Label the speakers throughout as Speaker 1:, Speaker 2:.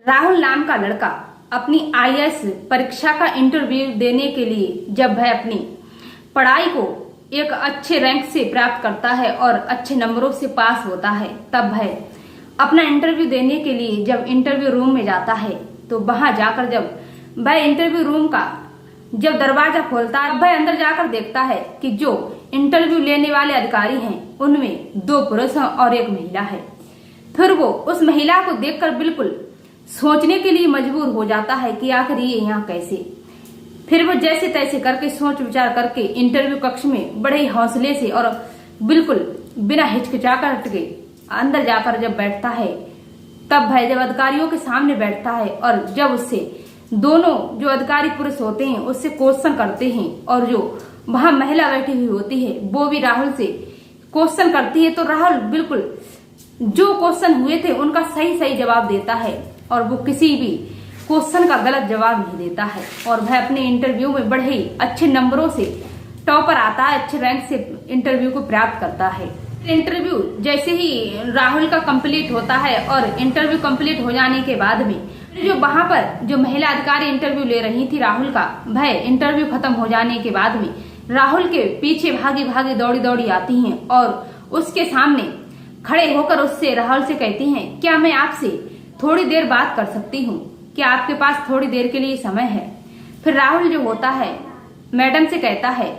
Speaker 1: राहुल नाम का लड़का अपनी आईएएस परीक्षा का इंटरव्यू देने के लिए जब वह अपनी पढ़ाई को एक अच्छे रैंक से प्राप्त करता है और अच्छे नंबरों से पास होता है, तब वह अपना इंटरव्यू देने के लिए जब इंटरव्यू रूम में जाता है तो वहां जाकर जब वह इंटरव्यू रूम का जब दरवाजा खोलता है, वह अंदर जाकर देखता है कि जो इंटरव्यू लेने वाले अधिकारी हैं उनमें 2 पुरुष और 1 महिला है। फिर वो उस महिला को देखकर बिल्कुल सोचने के लिए मजबूर हो जाता है कि आखिर ये यहाँ कैसे। फिर वो जैसे तैसे करके सोच विचार करके इंटरव्यू कक्ष में बड़े हौसले से और बिल्कुल बिना हिचकिचाहट के अंदर जाकर जब बैठता है, तब वह जब अधिकारियों के सामने बैठता है और जब उससे दोनों जो अधिकारी पुरुष होते हैं उससे क्वेश्चन करते हैं और जो वहां महिला बैठी हुई होती है वो भी राहुल से क्वेश्चन करती है, तो राहुल बिल्कुल जो क्वेश्चन हुए थे उनका सही सही जवाब देता है और वो किसी भी क्वेश्चन का गलत जवाब नहीं देता है और वह अपने इंटरव्यू में बड़े ही अच्छे नंबरों से टॉपर आता है, अच्छे रैंक से इंटरव्यू को प्राप्त करता है। इंटरव्यू जैसे ही राहुल का कंप्लीट होता है और इंटरव्यू कंप्लीट हो जाने के बाद में जो वहां पर जो महिला अधिकारी इंटरव्यू ले रही थी राहुल का, वह इंटरव्यू खत्म हो जाने के बाद में राहुल के पीछे भागी भागी दौड़ी दौड़ी आती हैं और उसके सामने खड़े होकर उससे राहुल से कहती हैं, क्या मैं आपसे थोड़ी देर बात कर सकती हूँ? क्या आपके पास थोड़ी देर के लिए समय है? फिर राहुल जो होता है मैडम से कहता है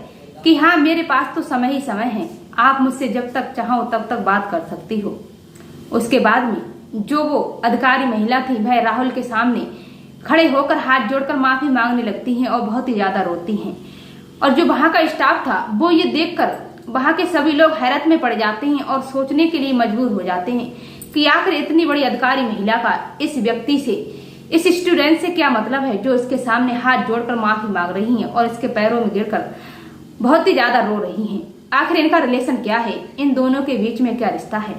Speaker 1: कि हाँ, मेरे पास तो समय ही समय है, आप मुझसे जब तक चाहो तब तक बात कर सकती हो। उसके बाद में जो वो अधिकारी महिला थी वह राहुल के सामने खड़े होकर हाथ जोड़कर माफी मांगने लगती हैं और बहुत ही ज्यादा रोती हैं। और जो वहां का स्टाफ था वो ये देखकर वहां के सभी लोग हैरत में पड़ जाते हैं और सोचने के लिए मजबूर हो जाते हैं कि आखिर इतनी बड़ी अधिकारी महिला का इस व्यक्ति से, इस स्टूडेंट से क्या मतलब है जो इसके सामने हाथ जोड़कर माफी मांग रही हैं और इसके पैरों में गिरकर बहुत ही ज्यादा रो रही हैं। आखिर इनका रिलेशन क्या है, इन दोनों के बीच में क्या रिश्ता है।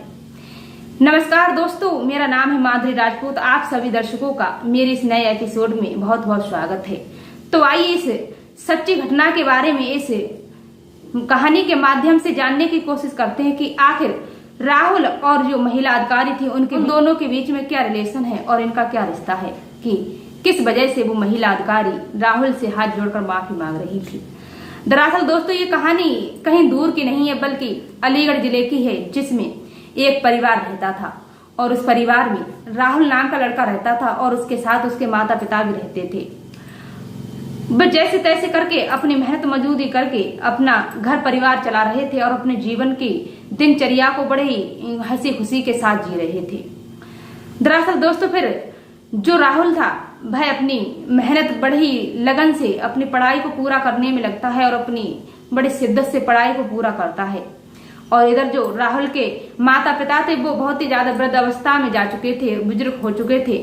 Speaker 1: नमस्कार दोस्तों, मेरा नाम है माधुरी राजपूत। आप सभी दर्शकों का मेरे इस नए एपिसोड में बहुत बहुत स्वागत है। तो आइए इस सच्ची घटना के बारे में, इस कहानी के माध्यम से जानने की कोशिश करते हैं कि आखिर राहुल और जो महिला अधिकारी थी उनके दोनों के बीच में क्या रिलेशन है और इनका क्या रिश्ता है, कि किस वजह से वो महिला अधिकारी राहुल से हाथ जोड़कर माफी मांग रही थी। दरअसल दोस्तों ये कहानी कहीं दूर की नहीं है बल्कि अलीगढ़ जिले की है, जिसमें एक परिवार रहता था और उस परिवार में राहुल नाम का लड़का रहता था और उसके साथ उसके माता पिता भी रहते थे। बस जैसे तैसे करके अपनी मेहनत मजदूरी करके अपना घर परिवार चला रहे थे और अपने जीवन की दिनचर्या को बड़े ही हंसी खुशी के साथ जी रहे थे। दरअसल दोस्तों फिर जो राहुल था वह अपनी मेहनत बड़ी लगन से अपनी पढ़ाई को पूरा करने में लगता है और अपनी बड़ी शिद्दत से पढ़ाई को पूरा करता है। और इधर जो राहुल के माता पिता थे वो बहुत ही ज्यादा वृद्ध अवस्था में जा चुके थे, बुजुर्ग हो चुके थे।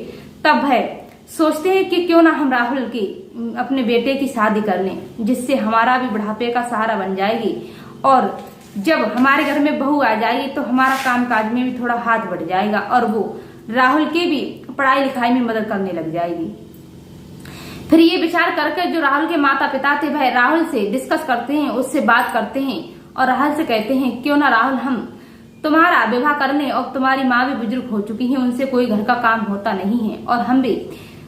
Speaker 1: तब वह सोचते हैं कि क्यों ना हम राहुल की अपने बेटे की शादी कर लें, जिससे हमारा भी बुढ़ापे का सहारा बन जाएगी और जब हमारे घर में बहू आ जाएगी तो हमारा कामकाज में भी थोड़ा हाथ बढ़ जाएगा और वो राहुल की भी पढ़ाई लिखाई में मदद करने लग जाएगी। फिर ये विचार करके जो राहुल के माता पिता थे वह राहुल से डिस्कस करते हैं, उससे बात करते हैं और राहुल से कहते हैं, क्यों ना राहुल हम तुम्हारा विवाह कर लें और तुम्हारी माँ भी बुजुर्ग हो चुकी है, उनसे कोई घर का काम होता नहीं है और हम भी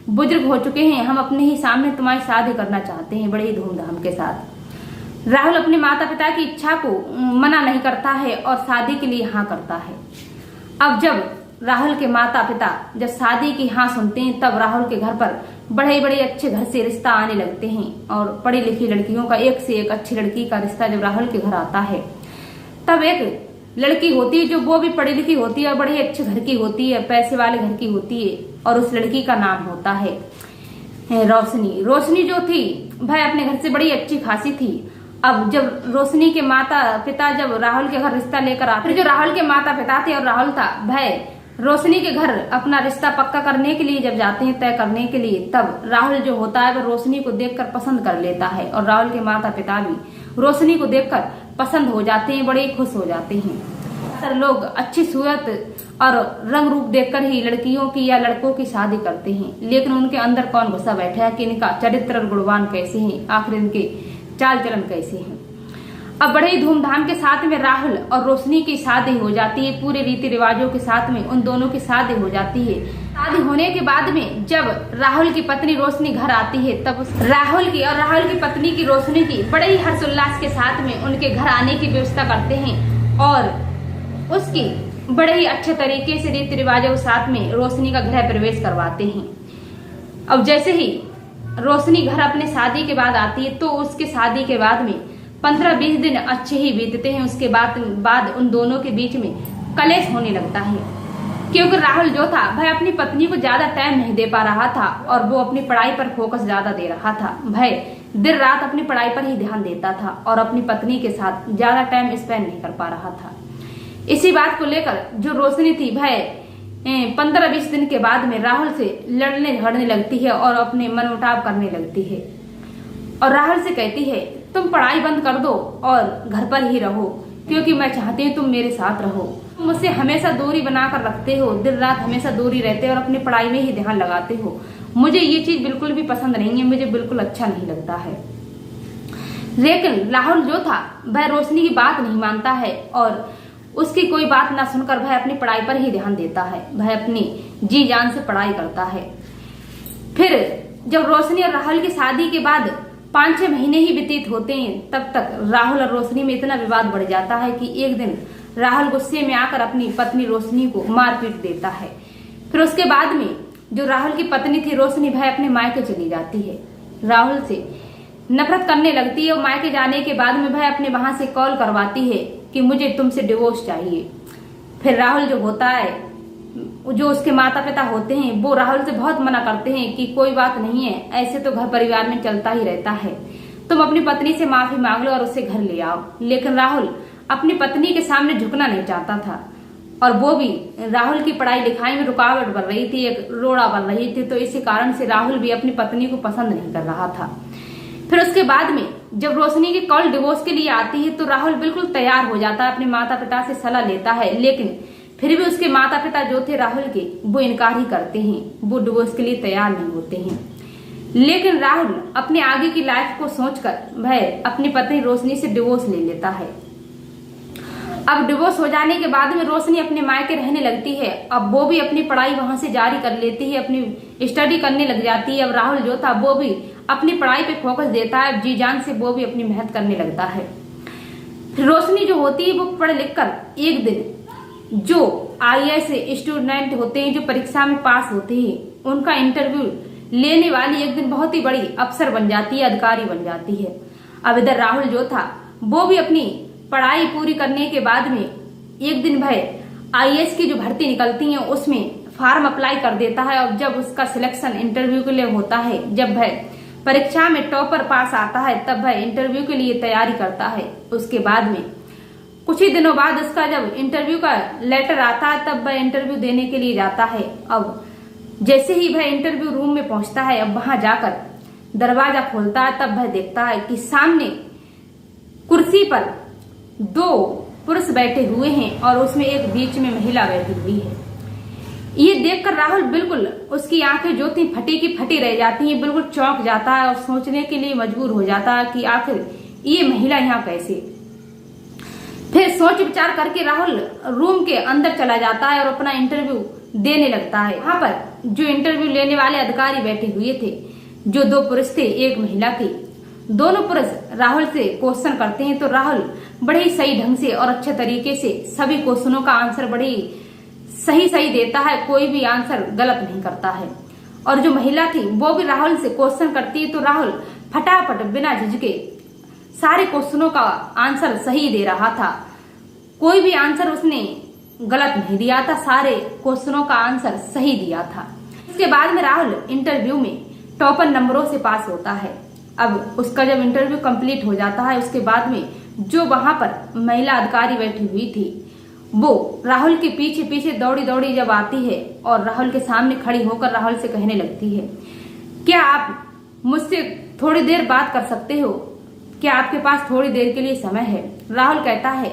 Speaker 1: बुजुर्ग हो चुके हैं, हम अपने ही सामने तुम्हारी शादी करना चाहते हैं बड़े ही धूमधाम के साथ। राहुल अपने माता पिता की इच्छा को मना नहीं करता है और शादी के लिए हाँ करता है। अब जब राहुल के माता पिता जब शादी की हाँ सुनते हैं तब राहुल के घर पर बड़े बड़े अच्छे घर से रिश्ता आने लगते हैं और पढ़ी लिखी लड़कियों का एक से एक अच्छी लड़की का रिश्ता जब राहुल के घर आता है, तब एक लड़की होती है जो वो भी पढ़ी लिखी होती है और बड़े अच्छे घर की होती है, पैसे वाले घर की होती है और उस लड़की का नाम होता है रोशनी। रोशनी जो थी वह अपने घर से बड़ी अच्छी खासी थी। अब जब रोशनी के माता पिता जब राहुल के घर रिश्ता लेकर आते, जो राहुल के माता पिता थे और राहुल था, वह रोशनी के घर अपना रिश्ता पक्का करने के लिए जब जाते हैं तय करने के लिए, तब राहुल जो होता है वह रोशनी को देखकर पसंद कर लेता है और राहुल के माता पिता भी रोशनी को देखकर पसंद हो जाते हैं, बड़े खुश हो जाते हैं। लोग अच्छी सूरत और रंग रूप देखकर ही लड़कियों की या लड़कों की शादी करते हैं, लेकिन उनके अंदर कौन घुसा बैठा है कि इनका चरित्र और गुणवान कैसे हैं, आखिर इनके चाल चलन कैसे हैं। अब बड़े ही धूमधाम के साथ में राहुल और रोशनी की शादी हो जाती है, पूरे रीति रिवाजों के साथ में उन दोनों की शादी हो जाती है। शादी होने के बाद में जब राहुल की पत्नी रोशनी घर आती है तब राहुल की पत्नी की रोशनी की बड़े ही हर्षोल्लास के साथ में उनके घर आने की व्यवस्था करते हैं और उसकी बड़े ही अच्छे तरीके से रीति रिवाजों के साथ में रोशनी का गृह प्रवेश करवाते हैं। अब जैसे ही रोशनी घर अपने शादी के बाद आती है तो उसके शादी के बाद में 15-20 दिन अच्छे ही बीतते हैं। उसके बाद उन दोनों के बीच में कलेश होने लगता है, क्योंकि राहुल जो था वह अपनी पत्नी को ज्यादा टाइम नहीं दे पा रहा था और वो अपनी पढ़ाई पर फोकस ज्यादा दे रहा था। वह दिन रात अपनी पढ़ाई पर ही ध्यान देता था और अपनी पत्नी के साथ ज्यादा टाइम स्पेंड नहीं कर पा रहा था। इसी बात को लेकर जो रोशनी थी वह 15-20 दिन के बाद में राहुल से लड़ने झगड़ने लगती है और अपने मनमुटाव करने लगती है और राहुल से कहती है तुम पढ़ाई बंद कर दो और घर पर ही रहो, क्योंकि मैं चाहती हूँ तुम मेरे साथ रहो। तुम मुझसे हमेशा दूरी बनाकर रखते हो, दिन रात हमेशा दूरी रहते हो और अपनी पढ़ाई में ही ध्यान लगाते हो। मुझे ये चीज बिल्कुल भी पसंद नहीं है, मुझे बिल्कुल अच्छा नहीं लगता है। लेकिन राहुल जो था वह रोशनी की बात नहीं मानता है और उसकी कोई बात ना सुनकर वह अपनी पढ़ाई पर ही ध्यान देता है। वह अपनी जी जान से पढ़ाई करता है। फिर जब रोशनी और राहुल की शादी के बाद 5-6 महीने ही व्यतीत होते हैं, तब तक राहुल और रोशनी में इतना विवाद बढ़ जाता है कि एक दिन राहुल गुस्से में आकर अपनी पत्नी रोशनी को मारपीट देता है। फिर उसके बाद में जो राहुल की पत्नी थी रोशनी वह अपने मायके चली जाती है, राहुल से नफरत करने लगती है और मायके जाने के बाद में वह अपने वहां से कॉल करवाती है कि मुझे तुमसे डिवोर्स चाहिए। फिर राहुल जो होता है, जो उसके माता पिता होते हैं, वो राहुल से बहुत मना करते हैं कि कोई बात नहीं है, ऐसे तो घर परिवार में चलता ही रहता है, तुम अपनी पत्नी से माफी मांग लो और उसे घर ले आओ। लेकिन राहुल अपनी पत्नी के सामने झुकना नहीं चाहता था और वो भी राहुल की पढ़ाई लिखाई में रुकावट बन रही थी, एक रोड़ा बन रही थी, तो इसी कारण से राहुल भी अपनी पत्नी को पसंद नहीं कर रहा था। फिर उसके बाद में जब रोशनी की कॉल डिवोर्स के लिए आती है तो राहुल बिल्कुल तैयार हो जाता है, अपने माता पिता से सलाह लेता है, लेकिन फिर भी उसके माता पिता जो थे राहुल के वो इनकार ही करते हैं, वो डिवोर्स के लिए तैयार नहीं होते हैं। लेकिन राहुल अपने आगे की लाइफ को सोचकर वह अपनी पत्नी रोशनी से डिवोर्स ले लेता है। अब डिवोर्स हो जाने के बाद में रोशनी अपने मायके रहने लगती है। अब वो भी अपनी पढ़ाई वहां से जारी कर लेती है, अपनी स्टडी करने लग जाती है। अब राहुल जो था वो भी अपनी पढ़ाई पे फोकस देता है, जी जान से वो भी अपनी मेहनत करने लगता है। रोशनी जो होती है वो पढ़ लिख कर एक दिन जो IAS स्टूडेंट होते हैं, जो परीक्षा में पास होते हैं, उनका इंटरव्यू लेने वाली एक दिन बहुत ही बड़ी अफसर बन जाती है, अधिकारी बन जाती है। अब इधर राहुल जो था वो भी अपनी पढ़ाई पूरी करने के बाद में एक दिन भाई IAS की जो भर्ती निकलती है उसमें फॉर्म अप्लाई कर देता है और जब उसका सिलेक्शन इंटरव्यू के लिए होता है, जब वह परीक्षा में टॉपर पास आता है तब वह इंटरव्यू के लिए तैयारी करता है। उसके बाद में कुछ ही दिनों बाद उसका जब इंटरव्यू का लेटर आता है तब वह इंटरव्यू देने के लिए जाता है। अब जैसे ही वह इंटरव्यू रूम में पहुंचता है, अब वहां जाकर दरवाजा खोलता है तब वह देखता है कि सामने कुर्सी पर 2 पुरुष बैठे हुए हैं और उसमें एक बीच में महिला बैठी हुई है। ये देखकर राहुल बिल्कुल, उसकी आंखें जो थी फटी की फटी रह जाती हैं, बिल्कुल चौंक जाता है और सोचने के लिए मजबूर हो जाता है कि आखिर ये महिला यहाँ कैसे। फिर सोच विचार करके राहुल रूम के अंदर चला जाता है और अपना इंटरव्यू देने लगता है। वहां पर जो इंटरव्यू लेने वाले अधिकारी बैठे हुए थे, जो 2 पुरुष थे, एक महिला थी, दोनों पुरुष राहुल से क्वेश्चन करते हैं तो राहुल बड़े ही सही ढंग से और अच्छे तरीके से सभी क्वेश्चनों का आंसर बड़े ही सही देता है, कोई भी आंसर गलत नहीं करता है। और जो महिला थी वो भी राहुल से क्वेश्चन करती है तो राहुल फटाफट बिना झिझके सारे क्वेश्चनों का आंसर सही दे रहा था, कोई भी आंसर उसने गलत नहीं दिया था, सारे क्वेश्चनों का आंसर सही दिया था। इसके बाद में राहुल इंटरव्यू में टॉपर नंबरों से पास होता है। अब उसका जब इंटरव्यू कंप्लीट हो जाता है उसके बाद में जो वहां पर महिला अधिकारी बैठी हुई थी वो राहुल के पीछे पीछे दौड़ी जब आती है और राहुल के सामने खड़ी होकर राहुल से कहने लगती है, क्या आप मुझसे थोड़ी देर बात कर सकते हो? क्या आपके पास थोड़ी देर के लिए समय है? राहुल कहता है,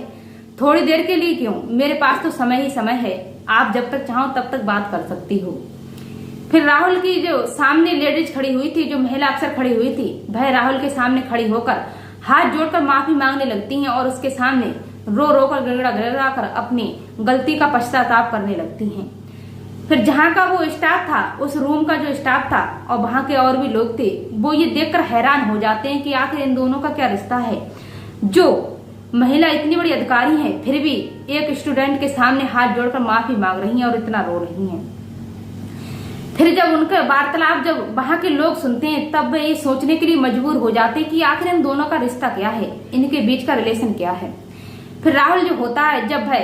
Speaker 1: थोड़ी देर के लिए क्यों, मेरे पास तो समय ही समय है, आप जब तक चाहो तब तक बात कर सकती हो। फिर राहुल की जो सामने लेडीज खड़ी हुई थी, जो महिला अफसर खड़ी हुई थी, वह राहुल के सामने खड़ी होकर हाथ जोड़कर माफी मांगने लगती हैं और उसके सामने रो कर गिड़गिड़ा कर अपनी गलती का पश्चाताप करने लगती हैं। फिर जहाँ का वो स्टाफ था, उस रूम का जो स्टाफ था और वहां के और भी लोग थे, वो ये देखकर हैरान हो जाते हैं कि आखिर इन दोनों का क्या रिश्ता है। जो महिला इतनी बड़ी अधिकारी है फिर भी एक स्टूडेंट के सामने हाथ जोड़कर माफी मांग रही हैं और इतना रो रही हैं। फिर जब उनका वार्तालाप जब वहां के लोग सुनते हैं तब वे ये सोचने के लिए मजबूर हो जाते हैं कि आखिर इन दोनों का रिश्ता क्या है, इनके बीच का रिलेशन क्या है। फिर राहुल जो होता है जब है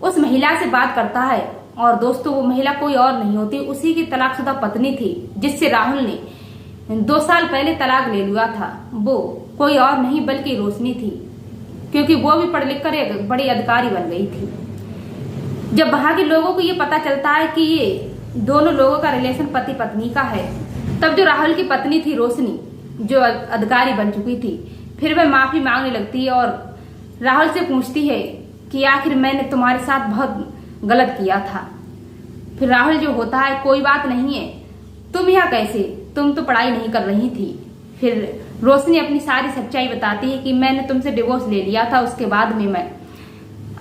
Speaker 1: उस महिला से बात करता है, और दोस्तों वो महिला कोई और नहीं होती, उसी की तलाकशुदा पत्नी थी जिससे राहुल ने 2 साल पहले तलाक ले लिया था। वो कोई और नहीं बल्कि रोशनी थी, क्योंकि वो भी पढ़ लिख कर एक बड़ी अधिकारी बन गई थी। जब वहां के लोगों को ये पता चलता है कि ये दोनों लोगों का रिलेशन पति पत्नी का है, तब जो राहुल की पत्नी थी रोशनी, जो अधिकारी बन चुकी थी, फिर वह माफी मांगने लगती है और राहुल से पूछती है कि आखिर मैंने तुम्हारे साथ बहुत गलत किया था। फिर राहुल जो होता है, कोई बात नहीं है, तुम यहाँ कैसे, तुम तो पढ़ाई नहीं कर रही थी। फिर रोशनी अपनी सारी सच्चाई बताती है कि मैंने तुमसे डिवोर्स ले लिया था, उसके बाद में मैं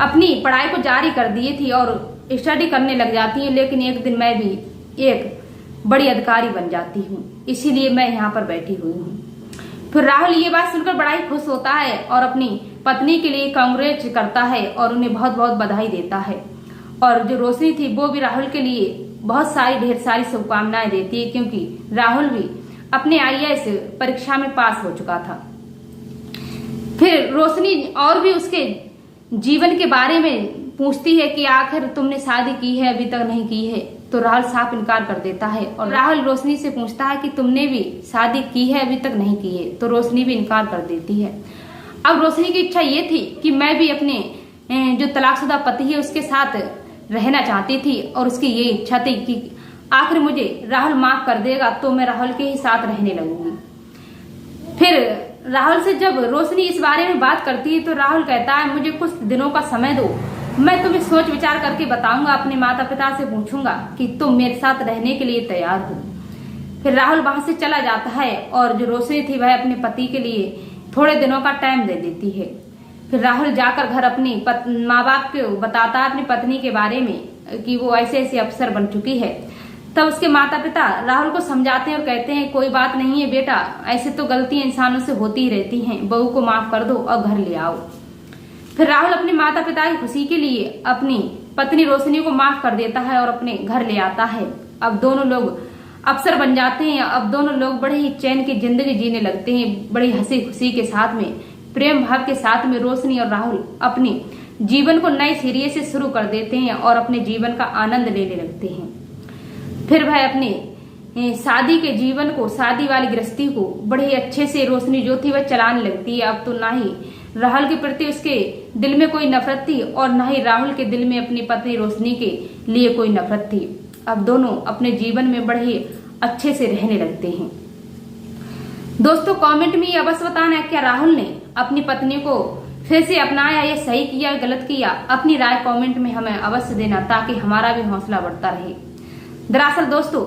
Speaker 1: अपनी पढ़ाई को जारी कर दी थी और स्टडी करने लग जाती हूँ, लेकिन एक दिन मैं भी एक बड़ी अधिकारी बन जाती हूँ, इसीलिए मैं यहाँ पर बैठी हुई हूँ। फिर राहुल ये बात सुनकर बड़ा ही खुश होता है और अपनी पत्नी के लिए कांग्रेस करता है और उन्हें बहुत बहुत बधाई देता है। और जो रोशनी थी वो भी राहुल के लिए बहुत सारी ढेर सारी शुभकामनाएं देती है, क्योंकि राहुल भी अपने IAS परीक्षा में पास हो चुका था। फिर रोशनी और भी उसके जीवन के बारे में पूछती है कि आखिर तुमने शादी की है, अभी तक नहीं की है। तो राहुल साफ इनकार कर देता है और राहुल रोशनी से पूछता है कि तुमने भी शादी की है, अभी तक नहीं की है। तो रोशनी भी इनकार कर देती है। अब रोशनी की इच्छा ये थी कि मैं भी अपने जो तलाकशुदा पति है उसके साथ रहना चाहती थी, और उसकी ये इच्छा थी कि आखिर मुझे राहुल माफ कर देगा तो मैं राहुल के ही साथ रहने लगूंगी। फिर राहुल से जब रोशनी इस बारे में बात करती है तो राहुल कहता है मुझे कुछ दिनों का समय दो, मैं तुम्हें सोच विचार करके बताऊंगा, अपने माता पिता से पूछूंगा कि तुम मेरे साथ रहने के लिए तैयार हो। फिर राहुल वहां से चला जाता है और जो रोशनी थी वह अपने पति के लिए थोड़े दिनों का टाइम दे देती है। फिर राहुल जाकर घर अपनी माँ बाप को बताता है अपनी पत्नी के बारे में कि वो ऐसे ऐसे अफसर बन चुकी है। तब उसके माता पिता राहुल को समझाते हैं और कहते हैं कोई बात नहीं है बेटा, ऐसे तो गलतियां इंसानों से होती ही रहती हैं, बहू को माफ कर दो और घर ले आओ। फिर राहुल अपने माता पिता की खुशी के लिए अपनी पत्नी रोशनी को माफ कर देता है और अपने घर ले आता है। अब दोनों लोग अफसर बन जाते हैं। अब दोनों लोग बड़े ही चैन की जिंदगी जीने लगते हैं, बड़ी हंसी खुशी के साथ में, प्रेम भाव के साथ में। रोशनी और राहुल अपने जीवन को नए सिरे से शुरू कर देते हैं और अपने जीवन का आनंद लेने लगते हैं। फिर वह अपने शादी के जीवन को, शादी वाली गृहस्थी को बड़े ही अच्छे से रोशनी जो थी वह चलाने लगती है। अब तो ना ही राहुल के प्रति उसके दिल में कोई नफरत थी और ना ही राहुल के दिल में अपनी पत्नी रोशनी के लिए कोई नफरत थी। अब दोनों अपने जीवन में बड़े ही अच्छे से रहने लगते हैं। दोस्तों कमेंट में ये अवश्य बताना क्या राहुल ने अपनी पत्नी को फिर से अपनाया, ये सही किया या गलत किया। अपनी राय कमेंट में हमें अवश्य देना ताकि हमारा भी हौसला बढ़ता रहे। दरअसल दोस्तों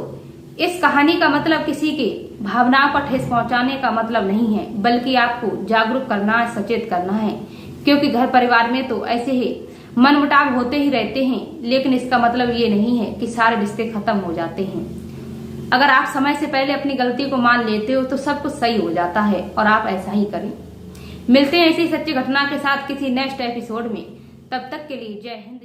Speaker 1: इस कहानी का मतलब किसी के भावनाओं पर ठेस पहुंचाने का मतलब नहीं है, बल्कि आपको जागरूक करना है, सचेत करना है। क्योंकि घर परिवार में तो ऐसे ही मनमुटाव होते ही रहते हैं, लेकिन इसका मतलब ये नहीं है कि सारे रिश्ते खत्म हो जाते हैं। अगर आप समय से पहले अपनी गलती को मान लेते हो तो सब कुछ सही हो जाता है, और आप ऐसा ही करें। मिलते हैं ऐसी सच्ची घटना के साथ किसी नेक्स्ट एपिसोड में। तब तक के लिए जय हिंद।